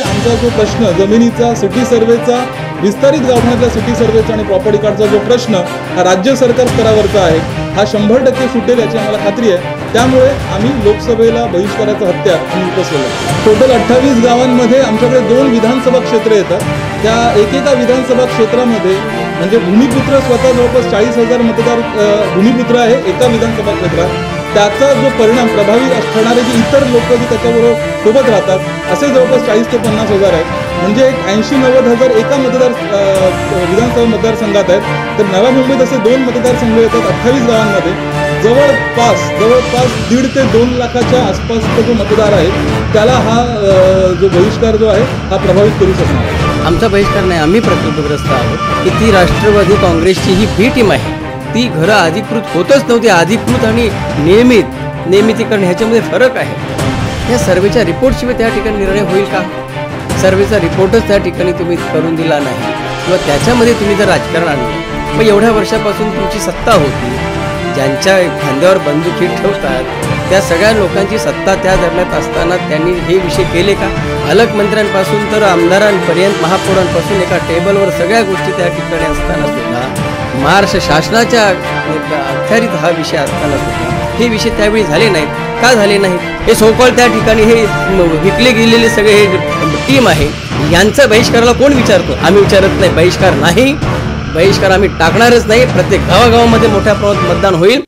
आमचा जो प्रश्न जमिनीचा, सिटी सर्वेचा, विस्तारित गावठाणातल्या सिटी सर्वेचा आणि प्रॉपर्टी कार्डचा जो प्रश्न हा राज्य सरकार स्तरावरचा आहे, हा 100% सुटेल याची आम्हाला खात्री आहे. त्यामुळे आम्ही लोकसभेला बहिष्काराचं हत्यार आम्ही उपसलेलं आहे. टोटल 28 गावांमध्ये आमच्याकडे 2 विधानसभा क्षेत्र येतात. त्या एकेका विधानसभा क्षेत्रामध्ये म्हणजे भूमिपुत्र स्वतः जवळपास 40,000 मतदार भूमिपुत्र आहे एका विधानसभा क्षेत्रात. त्याचा जो परिणाम प्रभावी ठरणारे जे इतर लोक जे त्याच्याबरोबर सोबत राहतात असे जवळपास 40 ते 50 हजार आहेत. म्हणजे एक 80-90 हजार एका विधानसभा मतदारसंघात आहेत. तर नव्या मुंबईत असे 2 मतदारसंघ येतात 28 गावांमध्ये. जवळपास 1.5 ते 2 लाखाच्या आसपासचा जो मतदार आहे त्याला हा जो बहिष्कार जो आहे हा प्रभावित करू शकणार. आमचा बहिष्कार नाही, आम्ही प्रकल्पग्रस्त आहोत की ती राष्ट्रवादी काँग्रेसची ही बी टीम आहे. ती घरं अधिकृत होतच नव्हती. अधिकृत आणि नियमितीकरण ह्याच्यामध्ये फरक आहे. या सर्वेच्या रिपोर्टशिवाय त्या ठिकाणी निर्णय होईल का? सर्वेचा रिपोर्टच त्या ठिकाणी तुम्ही करून दिला नाही किंवा त्याच्यामध्ये तुम्ही जर राजकारण आणलं, मग एवढ्या वर्षापासून तुमची सत्ता होती, ज्यांच्या खांद्यावर बंदुकी ठेवतात त्या सगळ्या लोकांची सत्ता त्या दरम्यान असताना त्यांनी हे विषय केले का? पालकमंत्र्यांपासून तर आमदारांपर्यंत महापौरांपासून एका टेबलवर सगळ्या गोष्टी त्या ठिकाणी असताना सुद्धा, महाराष्ट्र शासनाच्या अखत्यारीत हा विषय असताना सुद्धा हे विषय त्यावेळी झाले नाहीत. का झाले नाहीत? हे सोकॉल त्या ठिकाणी हे विकले गेलेले सगळे हे टीम आहे, यांचा बहिष्काराला कोण विचारतो? आम्ही विचारत नाही. बहिष्कार नाही, बहिष्कार आम्ही टाकणारच नाही. प्रत्येक गावागावामध्ये मोठ्या प्रमाणात मतदान होईल.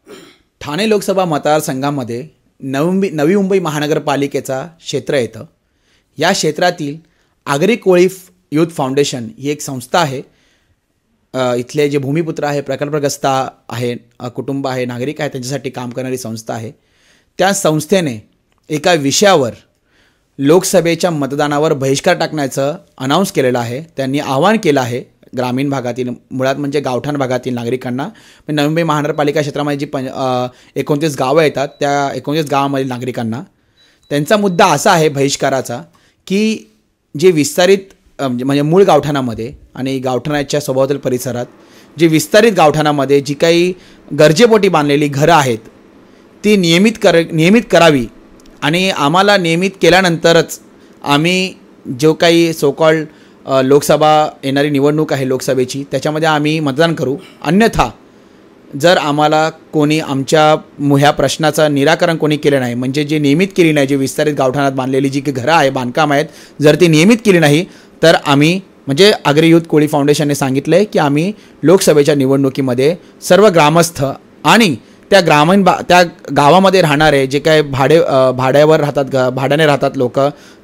ठाणे लोकसभा मतदारसंघामध्ये नवी मुंबई महानगरपालिकेचा क्षेत्र येतं. या क्षेत्रातील आगरी कोळी यूथ फाउंडेशन ही एक संस्था आहे. इथले जे भूमिपुत्र आहे, प्रकल्पग्रस्त आहे, कुटुंब आहे, नागरिक आहे, त्यांच्यासाठी काम करणारी संस्था आहे. त्या संस्थेने एका विषयावर लोकसभेच्या मतदानावर बहिष्कार टाकण्याचं अनाऊन्स केलेलं आहे. त्यांनी आवाहन केलं आहे ग्रामीण भागातील, मुळात म्हणजे गावठाण भागातील नागरिकांना. नवी मुंबई महानगरपालिका क्षेत्रामध्ये जी 29 गावं येतात त्या 29 गावामधील नागरिकांना त्यांचा मुद्दा असा आहे बहिष्काराचा की जे विस्तारित म्हणजे मूळ गावठाणामध्ये आणि गावठाणाच्या सभोवताल परिसरात जे विस्तारित गावठाणामध्ये जी काही गरजेपोटी बांधलेली घरं आहेत ती नियमित करावी आणि आम्हाला नियमित केल्यानंतरच आम्ही जो काही सोकॉल्ड लोकसभा येणारी निवडणूक आहे लोकसभेची त्याच्यामध्ये आम्ही मतदान करू. अन्यथा जर आम्हाला कोणी आमच्या ह्या प्रश्नाचं निराकरण कोणी केलं नाही, म्हणजे जे नियमित केली नाही, जे विस्तारित गावठाणात बांधलेली जी घरं आहे, बांधकाम आहेत, जर ती नियमित केली नाही तर आम्ही म्हणजे आगरी यूथ कोळी फाउंडेशनने सांगितलं आहे की आम्ही लोकसभेच्या निवडणुकीमध्ये सर्व ग्रामस्थ आणि त्या त्या गावामध्ये राहणारे जे काय भाड्यावर राहतात, भाड्याने राहतात लोक,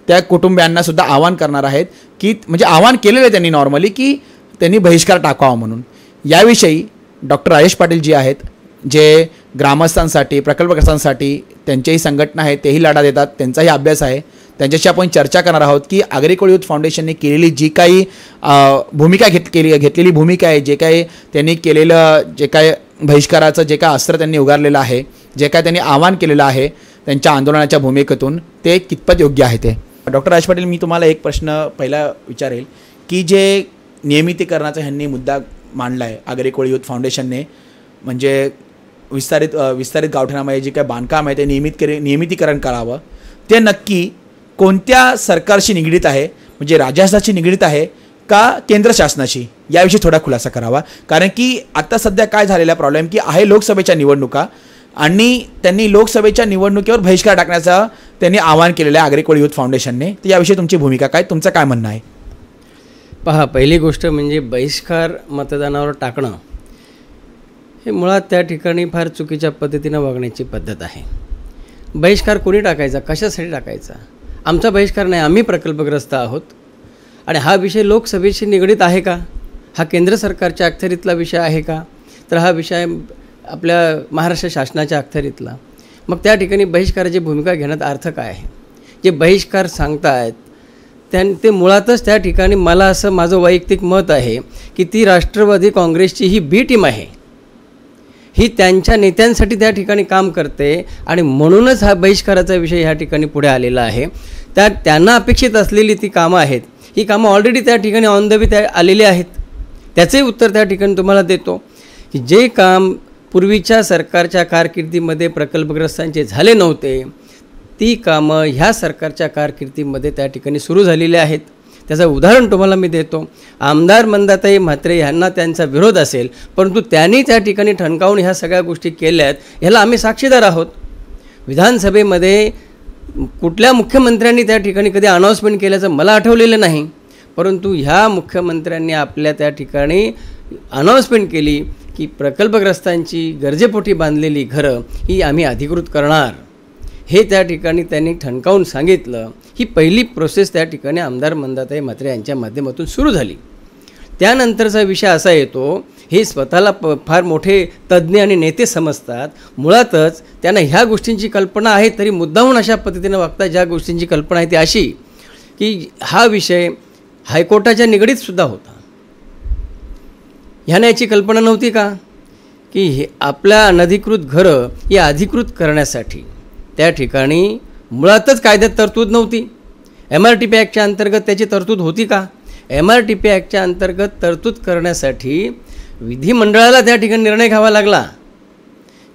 त्या कुटुंबियांनासुद्धा आवाहन करणार आहेत की म्हणजे आवाहन केलेलं आहे त्यांनी नॉर्मली की त्यांनी बहिष्कार टाकावा म्हणून. याविषयी डॉक्टर राजेश पाटील जी आहेत, जे ग्रामस्थांसाठी, प्रकल्पग्रस्तांसाठी त्यांच्याही संघटना आहेत, तेही लढा देतात, त्यांचाही अभ्यास आहे, त्यांच्याशी आपण चर्चा करणार आहोत की आगरी कोळी यूथ फाउंडेशनने केलेली जी काही भूमिका घेतलेली भूमिका आहे, जे काही त्यांनी केलेलं, जे काय बहिष्काराचं जे काय अस्त्र त्यांनी उगारलेलं आहे, जे काय त्यांनी आवाहन केलेलं आहे त्यांच्या आंदोलनाच्या भूमिकेतून, ते कितपत योग्य आहे ते. डॉक्टर राजेश पाटील, मी तुम्हाला एक प्रश्न पहिला विचारेल की जे नियमितीकरणाचा ह्यांनी मुद्दा मांडला आहे आगरी कोळी यूथ फाउंडेशनने, म्हणजे विस्तारित गावठाणामध्ये जे काय बांधकाम आहे ते नियमितीकरण करावं, ते नक्की कोणत्या सरकारशी निगडीत आहे? म्हणजे राज्यशासनाशी निगडीत आहे का केंद्र शासनाशी? याविषयी थोडा खुलासा करावा. कारण की आता सध्या काय झालेला प्रॉब्लेम की आहे लोकसभेच्या निवडणुका आणि त्यांनी लोकसभेच्या निवडणुकीवर बहिष्कार टाकण्याचं त्यांनी आवाहन केलेलं आहे आगरी कोळी यूथ फाउंडेशनने. तर याविषयी तुमची भूमिका काय, तुमचं काय म्हणणं आहे? पहा, पहिली गोष्ट म्हणजे बहिष्कार मतदानावर टाकणं हे मुळात त्या ठिकाणी फार चुकीच्या पद्धतीनं वागण्याची पद्धत आहे. बहिष्कार कोणी टाकायचा, कशासाठी टाकायचा? आमचा बहिष्कार नाही, आम्ही प्रकल्पग्रस्त आहोत आणि हा विषय लोकसभेशी निगडीत आहे का? हा केंद्र सरकारच्या अखत्यारीतला विषय आहे का? तर हा विषय आपल्या महाराष्ट्र शासनाच्या अखत्यारीतला. मग त्या ठिकाणी बहिष्काराची भूमिका घेण्यात अर्थ काय आहे? जे बहिष्कार सांगतायत ते मुळातच त्या ठिकाणी मला असं माझं वैयक्तिक मत आहे की ती राष्ट्रवादी काँग्रेसची ही बी टीम आहे, ही त्यांच्या नेत्यांसाठी त्या ठिकाणी काम करते आणि म्हणूनच हा बहिष्काराचा विषय ह्या ठिकाणी पुढे आलेला आहे. त्यांना अपेक्षित असलेली ती कामं आहेत ही कामं ऑलरेडी त्या ठिकाणी ऑन द वे आलेली आहेत. त्याचंही उत्तर त्या ठिकाणी तुम्हाला देतो की जे काम पूर्वीच्या सरकारच्या कारकिर्दीमध्ये प्रकल्पग्रस्तांचे झाले नव्हते, ती कामं ह्या सरकारच्या कारकिर्दीमध्ये त्या ठिकाणी सुरू झालेली आहेत. त्याचं उदाहरण तुम्हाला मी देतो. आमदार मंदाताई म्हात्रे यांना त्यांचा विरोध असेल, परंतु त्यांनी त्या ठिकाणी ठणकावून ह्या सगळ्या गोष्टी केल्यात, ह्याला आम्ही साक्षीदार आहोत. विधानसभेमध्ये कुठल्या मुख्यमंत्र्यांनी त्या ठिकाणी कधी अनाऊन्समेंट केल्याचं मला आठवलेलं नाही, परंतु ह्या मुख्यमंत्र्यांनी आपल्या त्या ठिकाणी अनाऊन्समेंट केली की प्रकल्पग्रस्तांची गरजेपोटी बांधलेली घरं ही आम्ही अधिकृत करणार, हे त्या ठिकाणी त्यांनी ठणकावून सांगितलं. ही पहिली प्रोसेस त्या ठिकाणी आमदार मंदाताई म्हात्रे यांच्या माध्यमातून सुरू झाली. त्यानंतरचा विषय असा येतो, हे स्वतःला फार मोठे तज्ज्ञ आणि नेते समजतात. मुळातच त्यांना ह्या गोष्टींची कल्पना आहे, तरी मुद्दामून अशा पद्धतीनं वागतात. ज्या गोष्टींची कल्पना आहे ती अशी की हा विषय हायकोर्टाच्या निगडीतसुद्धा होता. ह्याने याची कल्पना नव्हती का की हे आपल्या अनधिकृत घरं ही अधिकृत करण्यासाठी त्या ठिकाणी मुळातच कायद्यात तरतूद नव्हती. MRTP ॲक्टच्या अंतर्गत त्याची तरतूद होती का? MRTP ॲक्टच्या अंतर्गत तरतूद करण्यासाठी विधिमंडळाला त्या ठिकाणी निर्णय घ्यावा लागला.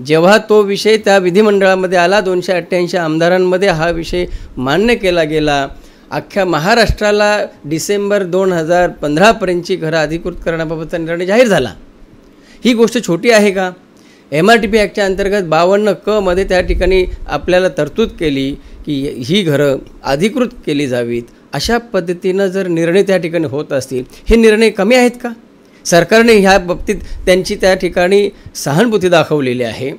जेव्हा तो विषय त्या विधिमंडळामध्ये आला, 288 आमदारांमध्ये हा विषय मान्य केला गेला. अख्ख्या महाराष्ट्राला डिसेंबर 2015पर्यंतची घरं अधिकृत करण्याबाबतचा निर्णय जाहीर झाला. ही गोष्ट छोटी आहे का? MRTP ॲक्टच्या अंतर्गत 52(क) मध्ये त्या ठिकाणी आपल्याला तरतूद केली की ही घरं अधिकृत केली जावीत. अशा पद्धतीनं जर निर्णय त्या ठिकाणी होत असतील, हे निर्णय कमी आहेत का? सरकारने ह्या बाबतीत त्यांची त्या ठिकाणी सहानुभूती दाखवलेली आहे.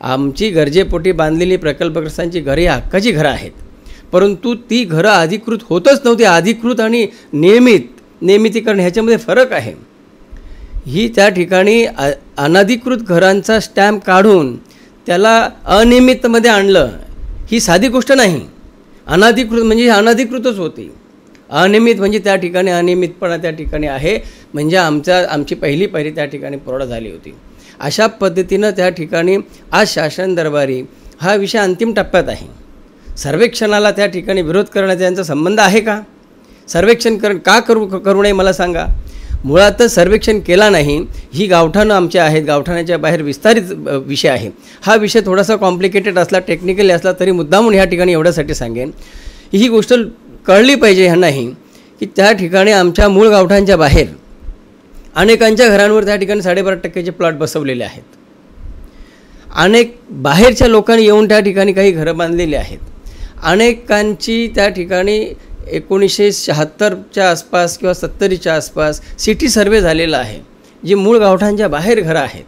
आमची गरजेपोटी बांधलेली प्रकल्पग्रस्तांची घरे ही हक्काची घरं आहेत, परंतु ती घरं अधिकृत होतच नव्हती. अधिकृत आणि नियमितीकरण ह्याच्यामध्ये फरक आहे. ही त्या ठिकाणी अनधिकृत घरांचा स्टॅम्प काढून त्याला अनियमितमध्ये आणलं, ही साधी गोष्ट नाही. अनधिकृत म्हणजे अनधिकृतच होती. अनियमित म्हणजे त्या ठिकाणी अनियमितपणा त्या ठिकाणी आहे, म्हणजे आमची पहिली त्या ठिकाणी पूर्ण झाली होती. अशा पद्धतीनं त्या ठिकाणी आज शासन दरबारी हा विषय अंतिम टप्प्यात आहे. सर्वेक्षणाला त्या ठिकाणी विरोध करण्याचा यांचा संबंध आहे का? सर्वेक्षण का करू नये मला सांगा. मुळातच सर्वेक्षण केला नाही. ही गावठाणं आमची आहेत, गावठाणाच्या बाहेर विस्तारित विषय आहे. हा विषय थोडासा कॉम्प्लिकेटेड असला, टेक्निकली असला, तरी मुद्दामून ह्या ठिकाणी एवढ्यासाठी सांगेन ही गोष्ट कळली पाहिजे ह्यांनाही की त्या ठिकाणी आमच्या मूळ गावठांच्या बाहेर अनेकांच्या घरांवर त्या ठिकाणी 12.5%चे प्लॉट बसवलेले आहेत. अनेक बाहेरच्या लोकांनी येऊन त्या ठिकाणी काही घरं बांधलेली आहेत. अनेकांची त्या ठिकाणी 1976च्या आसपास किंवा 70च्या आसपास सिटी सर्वे झालेला आहे, जी मूळ गावठांच्या बाहेर घरं आहेत.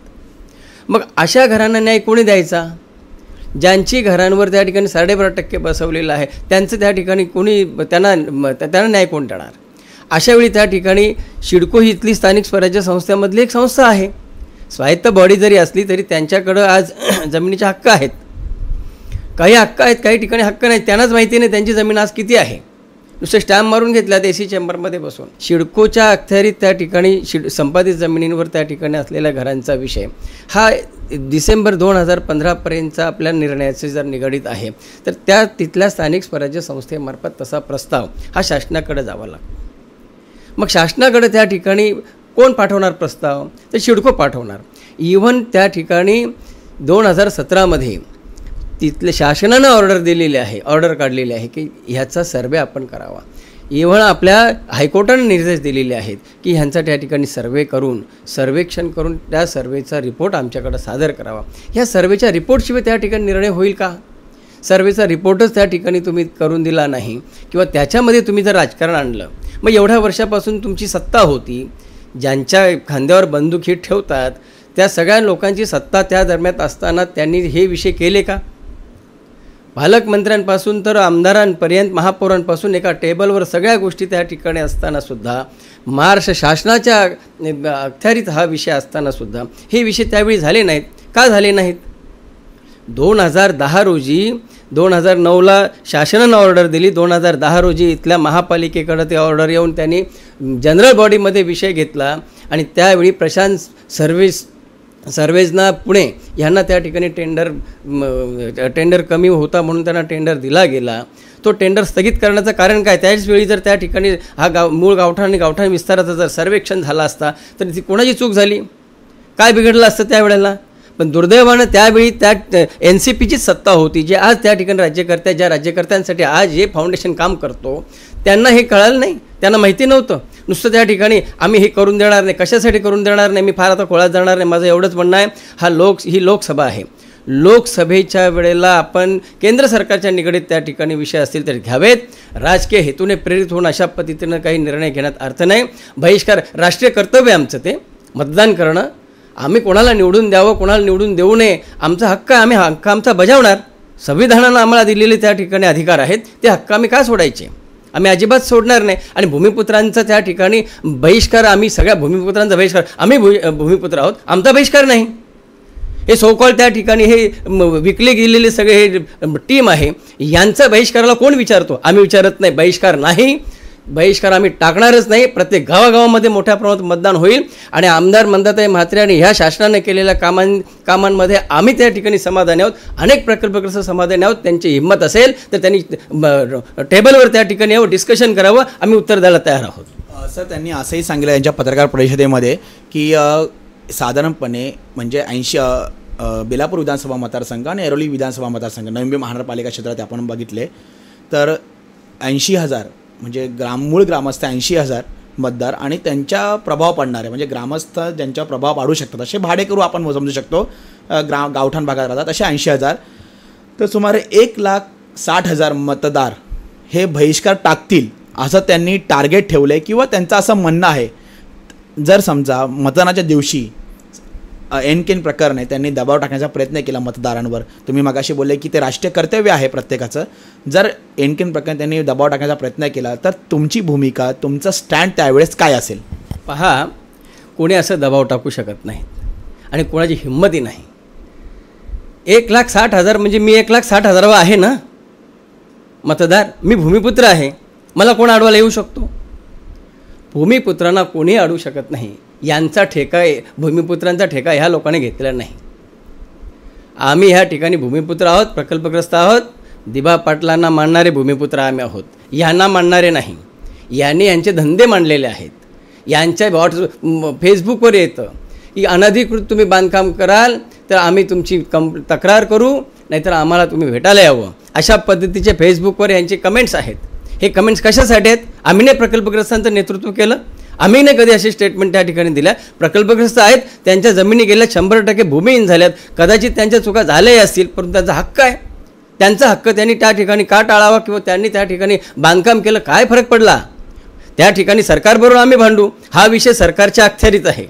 मग अशा घरांना न्याय कोणी द्यायचा? ज्यांची घरांवर त्या ठिकाणी 12.5% बसवलेलं आहे त्यांचं त्या ठिकाणी कोणी त्यांना न्याय कोण देणार? अशावेळी त्या ठिकाणी सिडको ही इथली स्थानिक स्वराज्य संस्थेमधली एक संस्था आहे. स्वायत्त बॉडी जरी असली तरी त्यांच्याकडं आज जमिनीचे हक्क आहेत. काही हक्क आहेत, काही ठिकाणी हक्क नाहीत. त्यांनाच माहिती नाही त्यांची जमीन आज किती आहे. नुसतं स्टॅम्प मारून घेतल्यात AC चेंबरमध्ये बसून. सिडकोच्या अखत्यारीत त्या ठिकाणी संपादित जमिनींवर त्या ठिकाणी असलेल्या घरांचा विषय हा डिसेंबर 2015पर्यंतचा आपल्या निर्णयाचे जर निगडीत आहे, तर तिथल्या स्थानिक स्वराज्य संस्थेमार्फत तसा प्रस्ताव हा शासनाकडे जावा लागतो. मग शासनाकडे त्या ठिकाणी कोण पाठवणार प्रस्ताव? तर सिडको पाठवणार. इव्हन त्या ठिकाणी 2017मध्ये तिथले शासनानं ऑर्डर काढलेली आहे की ह्याचा सर्वे आपण करावा. इव्हन आपल्या हायकोर्टानं निर्देश दिलेले आहेत की ह्यांचा त्या ठिकाणी सर्वेक्षण करून त्या सर्वेचा रिपोर्ट आमच्याकडे सादर करावा. ह्या सर्वेच्या रिपोर्टशिवाय त्या ठिकाणी निर्णय होईल का? सर्वेचा रिपोर्टच त्या ठिकाणी तुम्ही करून दिला नाही किंवा त्याच्यामध्ये तुम्ही जर राजकारण आणलं, मग एवढ्या वर्षापासून तुमची सत्ता होती, ज्यांच्या खांद्यावर बंदूक ही ठेवतात त्या सगळ्या लोकांची सत्ता त्या दरम्यान असताना त्यांनी हे विषय केले का? पालकमंत्र्यांपासून तर आमदारांपर्यंत, महापौरांपासून एका टेबलवर सगळ्या गोष्टी त्या ठिकाणी असतानासुद्धा, महाराष्ट्र शासनाच्या अखत्यारीत हा विषय असतानासुद्धा हे विषय त्यावेळी झाले नाहीत. का झाले नाहीत? 2010 रोजी 2009ला शासनानं ऑर्डर दिली. 2010 रोजी इथल्या महापालिकेकडे ते ऑर्डर येऊन त्यांनी जनरल बॉडीमध्ये विषय घेतला आणि त्यावेळी प्रशांत सर्व्हिस सर्वेजना पुणे ह्यांना त्या ठिकाणी टेंडर कमी होता म्हणून त्यांना टेंडर दिला गेला. तो टेंडर स्थगित करण्याचं कारण काय? त्याच वेळी जर त्या ठिकाणी हा मूळ गावठाण आणि गावठाण विस्ताराचं जर सर्वेक्षण झालं असता तर ती कोणाची चूक झाली, काय बिघडलं असतं त्यावेळेला? पण दुर्दैवानं त्यावेळी त्या NCPचीच सत्ता होती, जे आज त्या ठिकाणी ज्या राज्यकर्त्यांसाठी आज हे फाउंडेशन काम करतो त्यांना हे कळालं नाही, त्यांना माहिती नव्हतं. नुसतं त्या ठिकाणी आम्ही हे करून देणार नाही. कशासाठी करून देणार नाही? मी फार आता खोळात जाणार नाही. माझं एवढंच म्हणणं आहे, ही लोकसभा आहे. लोकसभेच्या वेळेला आपण केंद्र सरकारच्या निगडीत त्या ठिकाणी विषय असतील तर घ्यावेत. राजकीय हेतूने प्रेरित होऊन अशा पद्धतीनं काही निर्णय घेण्यात अर्थ नाही. बहिष्कार राष्ट्रीय कर्तव्य आमचं, ते मतदान करणं. आम्ही कोणाला निवडून द्यावं, कोणाला निवडून देऊ नये, आमचा हक्क आहे. आम्ही हक्क आमचा बजावणार. संविधानानं आम्हाला दिलेले त्या ठिकाणी अधिकार आहेत, ते हक्क आम्ही का सोडायचे? आम्ही अजिबात सोडणार नाही. आणि भूमिपुत्रांचा त्या ठिकाणी बहिष्कार, आम्ही सगळ्या भूमिपुत्रांचा बहिष्कार, आम्ही भूमिपुत्र आहोत, आमचा बहिष्कार नाही. हे सोकॉल त्या ठिकाणी हे विकले गेलेले सगळे हे टीम आहे, यांचा बहिष्काराला कोण विचारतो? आम्ही विचारत नाही. बहिष्कार नाही, बहिष्कार आम्ही टाकणारच नाही. प्रत्येक गावागावामध्ये मोठ्या प्रमाणात मतदान होईल आणि आमदार मंदाताई म्हात्रे आणि ह्या शासनाने केलेल्या कामांमध्ये आम्ही त्या ठिकाणी समाधानी आहोत. अनेक प्रकल्पग्रस्त समाधानी आहोत. त्यांची हिंमत असेल तर त्यांनी टेबलवर त्या ठिकाणी यावं, डिस्कशन करावं, आम्ही उत्तर द्यायला तयार आहोत. सर, त्यांनी असंही सांगितलं यांच्या पत्रकार परिषदेमध्ये की साधारणपणे म्हणजे 80 बेलापूर विधानसभा मतदारसंघ आणि ऐरोली विधानसभा मतदारसंघ नवी मुंबई महानगरपालिका क्षेत्रात आपण बघितले तर 80,000 म्हणजे मूळ ग्रामस्थ 80,000 मतदार आणि त्यांच्या प्रभाव पडणारे म्हणजे ग्रामस्थ ज्यांच्या प्रभाव पाडू शकतात असे भाडेकरू आपण समजू शकतो गावठाण भागात राहतात असे 80,000. तर सुमारे 1,60,000 मतदार हे बहिष्कार टाकतील असं त्यांनी टार्गेट ठेवलं आहे किंवा त्यांचं असं म्हणणं आहे. जर समजा मतदानाच्या दिवशी एनकेन प्रकरणे त्यांनी दबाव टाकण्याचा प्रयत्न केला मतदारांवर, तुम्ही मगाशी बोलले की ते राष्ट्रीय कर्तव्य आहे प्रत्येकाचं, जर एनकेन प्रकरण त्यांनी दबाव टाकण्याचा प्रयत्न केला तर तुमची भूमिका, तुमचं स्टँड त्यावेळेस काय असेल? पहा, कोणी असं दबाव टाकू शकत नाही आणि कोणाची हिंमतही नाही. 1,60,000 म्हणजे मी 1,60,000 आहे ना मतदार, मी भूमिपुत्र आहे, मला कोण अडवायला येऊ शकतो? भूमिपुत्रांना कोणी अडवू शकत नाही. यांचा ठेका, भूमिपुत्रांचा ठेका ह्या लोकांनी घेतलेला नाही. आम्ही ह्या ठिकाणी भूमिपुत्र आहोत, प्रकल्पग्रस्त आहोत. दिबा पाटलांना मानणारे भूमिपुत्र आम्ही आहोत, यांना मानणारे नाही. यांनी यांचे धंदे मांडलेले आहेत. यांच्या फेसबुकवर येतं की अनधिकृत तुम्ही बांधकाम कराल तर आम्ही तुमची तक्रार करू, नाहीतर आम्हाला तुम्ही भेटायला यावं, अशा पद्धतीचे फेसबुकवर यांचे कमेंट्स आहेत. हे कमेंट्स कशासाठी आहेत? आम्ही नाही प्रकल्पग्रस्तांचं नेतृत्व केलं, आम्ही नाही कधी असे स्टेटमेंट त्या ठिकाणी दिल्या. प्रकल्पग्रस्त आहेत, त्यांच्या जमिनी गेल्या 100% भूमिहीन झाल्यात. कदाचित त्यांच्या चुका झाल्याही असतील, परंतु त्यांचा हक्क आहे. त्यांचा हक्क त्यांनी त्या ठिकाणी का टाळावा किंवा त्यांनी त्या ठिकाणी बांधकाम केलं, काय फरक पडला? त्या ठिकाणी सरकारबरोबर आम्ही भांडू, हा विषय सरकारच्या अखत्यारीत आहे.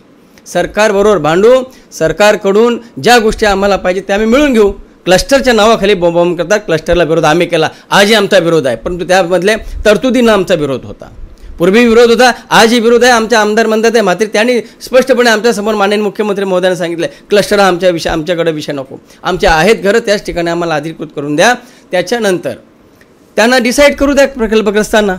सरकारबरोबर भांडू, सरकारकडून ज्या गोष्टी आम्हाला पाहिजे त्या आम्ही मिळून घेऊ. क्लस्टरच्या नावाखाली बॉम्ब करतात, क्लस्टरला विरोध आम्ही केला, आजही आमचा विरोध आहे, परंतु त्यामधले तरतुदींना आमचा विरोध होता. पूर्वी विरोध होता, आजही विरोध आहे. आमच्या आमदार म्हणतात मात्र त्यांनी स्पष्टपणे आमच्यासमोर माननीय मुख्यमंत्री महोदयांनी सांगितलं, क्लस्टर हा आमच्याकडे विषय नको, आमच्या आहेत घरं त्याच ठिकाणी आम्हाला अधिकृत करून द्या. त्याच्यानंतर त्यांना डिसाईड करू द्या प्रकल्पग्रस्तांना.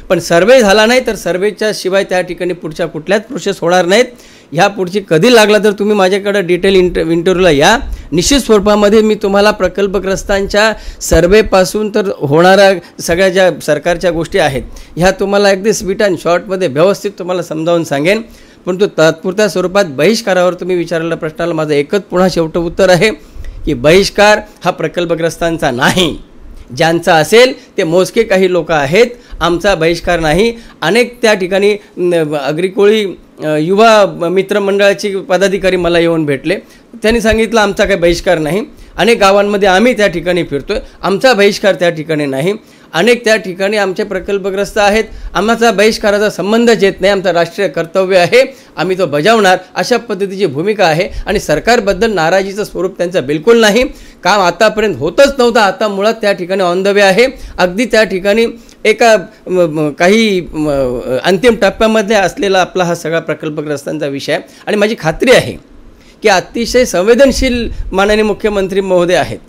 पण सर्वे झाला नाही तर सर्वेच्या शिवाय त्या ठिकाणी पुढच्या कुठल्याच प्रोसेस होणार नाहीत. ह्या पुढची कधी लागला तर तुम्ही माझ्याकडे डिटेल इंटरव्ह्यूला या. निश्चित स्वरूपामध्ये मी तुम्हाला प्रकल्पग्रस्तांच्या सर्वेपासून तर होणाऱ्या सगळ्या ज्या सरकारच्या गोष्टी आहेत ह्या तुम्हाला अगदी स्वीट अँड शॉर्टमध्ये व्यवस्थित तुम्हाला समजावून सांगेन. परंतु तात्पुरत्या स्वरूपात बहिष्कारावर तुम्ही विचारलेल्या प्रश्नाला माझं एकच पुन्हा शेवटं उत्तर आहे की बहिष्कार हा प्रकल्पग्रस्तांचा नाही. ज्यांचा असेल ते मोजके काही लोक आहेत, आमचा बहिष्कार नाही. अनेक त्या ठिकाणी अग्रिकोळी युवा मित्रमंडळाची पदाधिकारी मला येऊन भेटले, त्यांनी सांगितलं आमचा काही बहिष्कार नाही. अनेक गावांमध्ये आम्ही त्या ठिकाणी फिरतोय, आमचा बहिष्कार त्या ठिकाणी नाही. अनेक त्या ठिकाणी आमचे प्रकल्पग्रस्त आहेत, आमचा बहिष्काराचा संबंधच येत नाही, आमचं राष्ट्रीय कर्तव्य आहे, आम्ही तो बजावणार, अशा पद्धतीची भूमिका आहे. आणि सरकारबद्दल नाराजीचं स्वरूप त्यांचं बिलकुल नाही. काम आतापर्यंत होतच नव्हतं, आता मुळात त्या ठिकाणी ऑन द वे आहे. अगदी त्या ठिकाणी एका काही अंतिम टप्प्यामध्ये असलेला आपला हा सगळा प्रकल्पग्रस्तांचा विषय आहे. आणि माझी खात्री आहे की अतिशय संवेदनशील माननीय मुख्यमंत्री महोदय आहेत,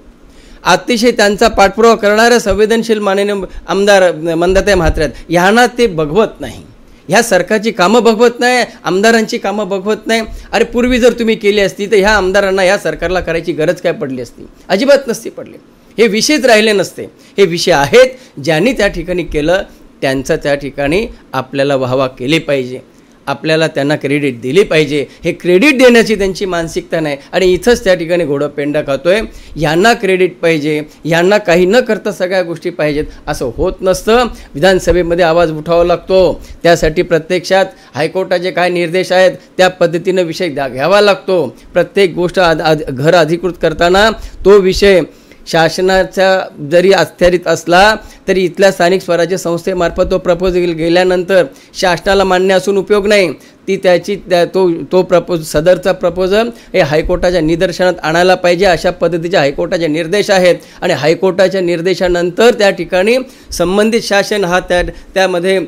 अतिशय त्यांचा पाठपुरावा करणाऱ्या संवेदनशील माननीय आमदार मंदाताई म्हात्रे आहेत. ह्यांना ते बघवत नाही, ह्या सरकारची कामं बघवत नाही, आमदारांची कामं बघवत नाही. अरे पूर्वी जर तुम्ही केली असती तर ह्या आमदारांना ह्या सरकारला करायची गरज काय पडली असती? अजिबात नसती पडली. हे विषयच राहिले नसते. हे विषय आहेत, ज्यांनी त्या ठिकाणी केलं त्यांचं त्या ठिकाणी आपल्याला वाहवा केली पाहिजे, आपल्याला त्यांना क्रेडिट दिली पाहिजे. हे क्रेडिट देण्याची त्यांची मानसिकता नाही आणि इथंच त्या ठिकाणी घोडं पेंडा खातोय. यांना क्रेडिट पाहिजे, यांना काही न करता सगळ्या गोष्टी पाहिजेत, असं होत नसतं. विधानसभेमध्ये आवाज उठावा लागतो, त्यासाठी प्रत्यक्षात हायकोर्टाचे काय निर्देश आहेत त्या पद्धतीनं विषय घ्यावा लागतो. प्रत्येक गोष्ट घर अधिकृत करताना तो विषय शासनाचा जरी अखत्यारीत असला तरी इथल्या स्थानिक स्वराज्य संस्थेमार्फत तो प्रपोजल गेल्यानंतर शासनाला मान्य असून उपयोग नाही. ती तो सदरचा प्रपोजल हे हायकोर्टाच्या निदर्शनात आणायला पाहिजे. अशा पद्धतीचे हायकोर्टाचे निर्देश आहेत आणि हायकोर्टाच्या निर्देशानंतर त्या ठिकाणी संबंधित शासन हा त्यामध्ये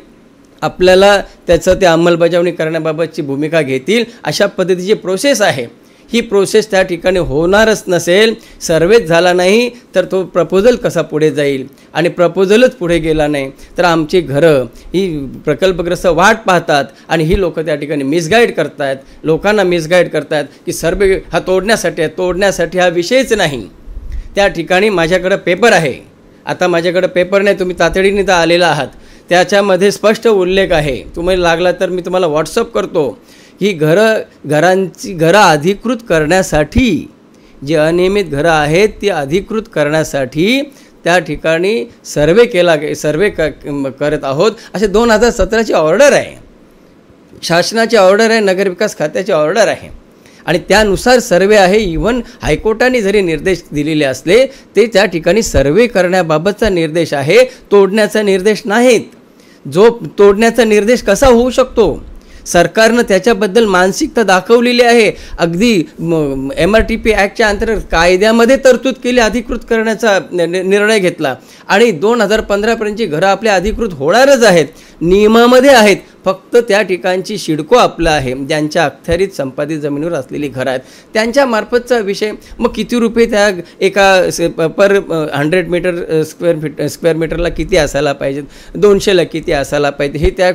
आपल्याला त्याचं ते अंमलबजावणी करण्याबाबतची भूमिका घेतील. अशा पद्धतीची प्रोसेस आहे. ही प्रोसेस त्या ठिकाणी होणारच नसेल, सर्वेच झाला नाही तर तो प्रपोजल कसा पुढे जाईल आणि प्रपोजलच पुढे गेला नाही तर आमची घरं ही प्रकल्पग्रस्त वाट पाहतात आणि ही लोकं त्या ठिकाणी मिसगाईड करतात, लोकांना मिसगाईड करतात की सर्वे हा तोडण्यासाठी हा विषयच नाही. त्या ठिकाणी माझ्याकडं पेपर आहे, आता माझ्याकडं पेपर नाही, तुम्ही तातडीने तर आलेला आहात, त्याच्यामध्ये स्पष्ट उल्लेख आहे. तुम्हाला लागला तर मी तुम्हाला व्हॉट्सअप करतो. ही घरं अधिकृत करण्यासाठी, जी अनियमित घरं आहेत ती अधिकृत करण्यासाठी त्या ठिकाणी सर्वे करत आहोत. असे 2017ची ऑर्डर आहे, शासनाची ऑर्डर आहे, नगरविकास खात्याची ऑर्डर आहे आणि त्यानुसार सर्वे आहे. इव्हन हायकोर्टाने जरी निर्देश दिलेले असले ते त्या ठिकाणी सर्वे करण्याबाबतचा निर्देश आहे, तोडण्याचा निर्देश नाहीत. जो तोडण्याचा निर्देश कसा होऊ शकतो? सरकारनं त्याच्याबद्दल मानसिकता दाखवलेली आहे. अगदी MRTP ॲक्टच्या अंतर्गत कायद्यामध्ये तरतूद केली, अधिकृत करण्याचा निर्णय घेतला आणि 2015पर्यंतची घरं आपल्या अधिकृत होणारच आहेत, नियमामध्ये आहेत. फक्त त्या ठिकाणची सिडको आपलं आहे, ज्यांच्या अखत्यारीत संपादित जमिनीवर असलेली घरं आहेत त्यांच्यामार्फतचा विषय. मग किती रुपये त्या एका पर 100 मीटर स्क्वेअर मीटरला किती असायला पाहिजेत, 200ला किती असायला पाहिजे, हे त्या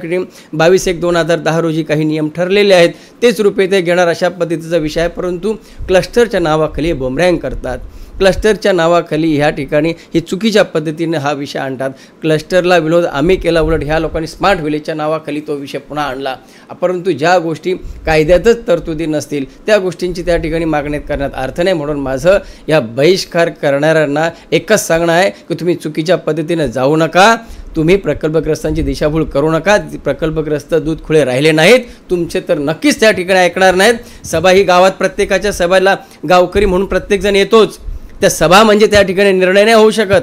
22/1/2010 रोजी काही नियम ठरलेले आहेत, तेच रुपये ते घेणार, अशा पद्धतीचा विषय आहे. परंतु क्लस्टरच्या नावाखाली बोमरॅंग करतात. क्लस्टरच्या नावाखाली ह्या ठिकाणी ही चुकीच्या पद्धतीने हा विषय आणतात. क्लस्टरला विरोध आम्ही केला, उलट ह्या लोकांनी स्मार्ट व्हिलेजच्या नावाखाली तो विषय पुन्हा आणला. परंतु ज्या गोष्टी कायद्यातच तरतुदी नसतील त्या गोष्टींची त्या ठिकाणी मागणी करण्यात अर्थ नाही. म्हणून माझं या बहिष्कार करणाऱ्यांना एकच सांगणं आहे की तुम्ही चुकीच्या पद्धतीने जाऊ नका, तुम्ही प्रकल्पग्रस्तांची दिशाभूल करू नका. प्रकल्पग्रस्त दूध खुळे राहिले नाहीत, तुमचे तर नक्कीच त्या ठिकाणी ऐकणार नाहीत. सभा ही गावात प्रत्येकाच्या सभेला गावकरी म्हणून प्रत्येकजण येतोच. त्या सभा म्हणजे त्या ठिकाणी निर्णय नाही होऊ शकत.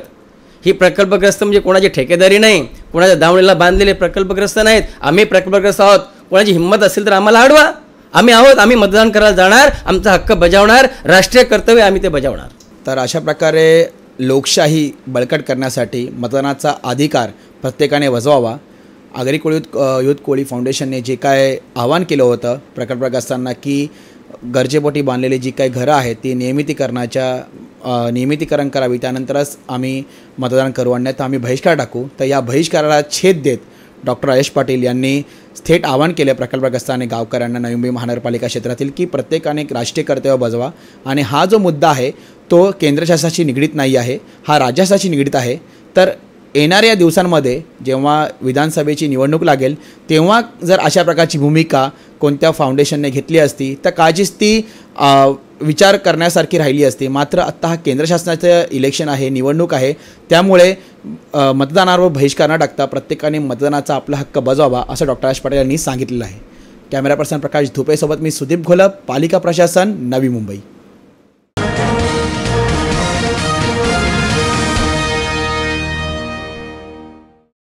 ही प्रकल्पग्रस्त म्हणजे कोणाची ठेकेदारी नाही, कोणाच्या दावणीला बांधलेले प्रकल्पग्रस्त नाहीत. आम्ही प्रकल्पग्रस्त आहोत. कोणाची हिंमत असेल तर आम्हाला अडवा, आम्ही आहोत, आम्ही मतदान करायला जाणार, आमचा हक्क बजावणार, राष्ट्रीय कर्तव्य आम्ही ते बजावणार. तर अशा प्रकारे लोकशाही बळकट करण्यासाठी मतदानाचा अधिकार प्रत्येकाने बजवावा. आगरी कोळी युथ कोळी फाउंडेशनने जे काय आवाहन केलं होतं प्रकल्पग्रस्तांना की गरजेपोटी बांधलेली जी काही घरं आहेत ती नियमितीकरण करावी, त्यानंतरच आम्ही मतदान करू, अन्यथा आम्ही बहिष्कार टाकू. तर या बहिष्काराला छेद देत डॉक्टर आयेश पाटील यांनी थेट आवाहन केले प्रकल्पग्रस्तांनी गावकऱ्यांना नवी मुंबई महानगरपालिका क्षेत्रातील की प्रत्येकाने एक राष्ट्रीय कर्तव्य बजवा. आणि हा जो मुद्दा आहे तो केंद्र शासनाशी निगडीत नाही आहे, हा राज्य शासनाशी निगडीत आहे. तर येणाऱ्या दिवसांमध्ये जेव्हा विधानसभेची निवडणूक लागेल तेव्हा जर अशा प्रकारची भूमिका कोणत्या फाउंडेशनने घेतली असती तर काळजीच ती विचार करण्यासारखी राहिली असती. मात्र आत्ता हा केंद्र शासनाचं इलेक्शन आहे, निवडणूक आहे, त्यामुळे मतदानावर बहिष्कार न टाकता प्रत्येकाने मतदानाचा आपला हक्क बजावावा असं डॉक्टर आयेश पाटील यांनी सांगितलेलं आहे. कॅमेरा पर्सन प्रकाश धुपेसोबत मी सुदीप घोलप, पालिका प्रशासन, नवी मुंबई.